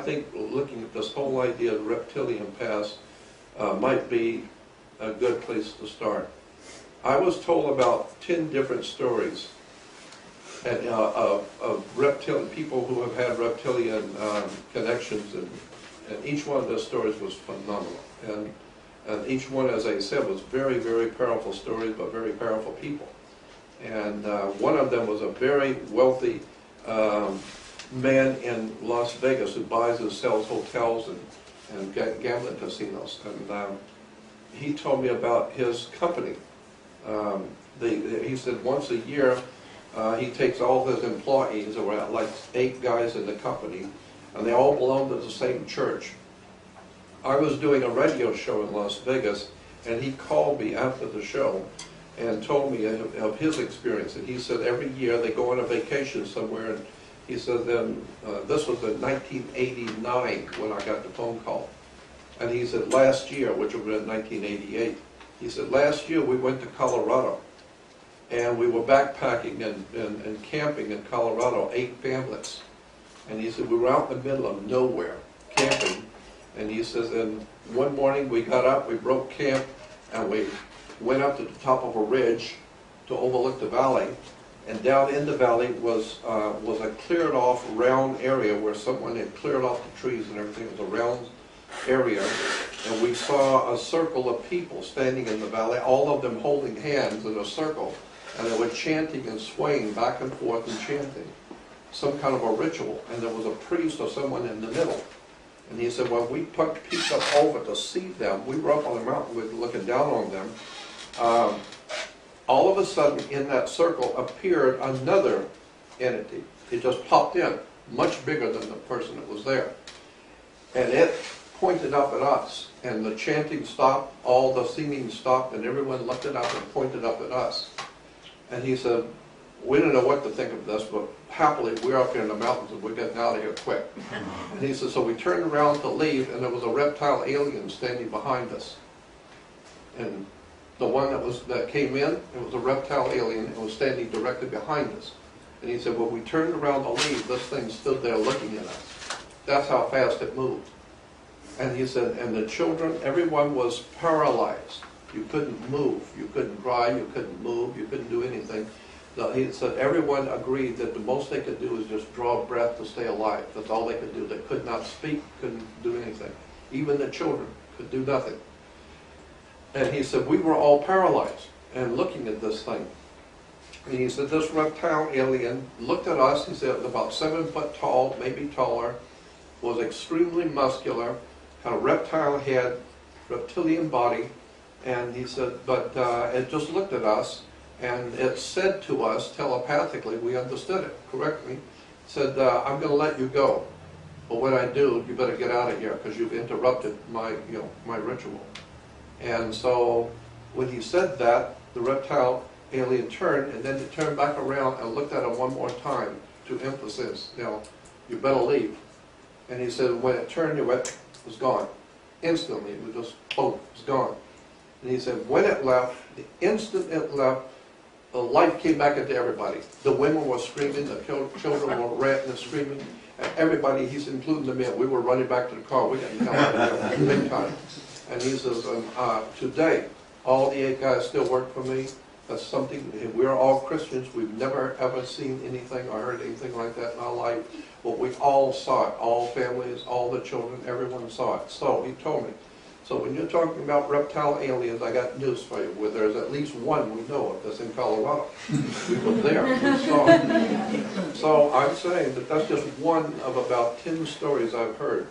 think looking at this whole idea of the reptilian past might be a good place to start. I was told about 10 different stories of reptilian people who have had reptilian connections, and each one of those stories was phenomenal. And each one, as I said, was very, very powerful stories, but very powerful people. And one of them was a very wealthy man in Las Vegas who buys and sells hotels and gambling casinos. And he told me about his company. He said once a year he takes all his employees, around like 8 guys in the company, and they all belong to the same church. I was doing a radio show in Las Vegas, and he called me after the show and told me of his experience. And he said every year they go on a vacation somewhere, and he said then, this was in 1989 when I got the phone call. And he said last year, which was in 1988, he said last year we went to Colorado, and we were backpacking and camping in Colorado, 8 families. And he said we were out in the middle of nowhere, camping. And he says, and one morning we got up, we broke camp, and we went up to the top of a ridge to overlook the valley. And down in the valley was a cleared off round area where someone had cleared off the trees and everything. It was a round area. And we saw a circle of people standing in the valley, all of them holding hands in a circle. And they were chanting and swaying back and forth and chanting some kind of a ritual. And there was a priest or someone in the middle. And he said, when we peeked up over to see them, we were up on the mountain, we were looking down on them. All of a sudden, in that circle appeared another entity. It just popped in, much bigger than the person that was there. And it pointed up at us, and the chanting stopped, all the singing stopped, and everyone lifted up and pointed up at us. And he said, we don't know what to think of this, but happily we're up here in the mountains and we're getting out of here quick. And he said, so we turned around to leave, and there was a reptile alien standing behind us. And the one that came in, it was a reptile alien, and was standing directly behind us. And he said, when we turned around to leave, this thing stood there looking at us. That's how fast it moved. And he said, and the children, everyone was paralyzed. You couldn't move, you couldn't cry, you couldn't move, you couldn't do anything. He said everyone agreed that the most they could do is just draw a breath to stay alive. That's all they could do. They could not speak, couldn't do anything. Even the children could do nothing. And he said we were all paralyzed and looking at this thing. And he said this reptile alien looked at us. He said about 7 foot tall, maybe taller, was extremely muscular, had a reptile head, reptilian body. And he said, but it just looked at us. And it said to us telepathically, we understood it correctly, said, I'm going to let you go. But when I do, you better get out of here because you've interrupted my ritual. And so when he said that, the reptile alien turned, and then he turned back around and looked at him one more time to emphasize, you better leave. And he said when it turned, it was gone. Instantly, it was just, boom, it was gone. And he said when it left, the instant it left, the life came back into everybody. The women were screaming, the children were ranting and screaming, and everybody, he's including the men, we were running back to the car, we got to come out of here big time. And he says, today, all the 8 guys still work for me. That's something, we're all Christians, we've never ever seen anything or heard anything like that in our life, but we all saw it, all families, all the children, everyone saw it. So he told me, so when you're talking about reptile aliens, I got news for you. Where there's at least one we know of that's in Colorado. We were there, we saw it. So I'm saying that that's just one of about 10 stories I've heard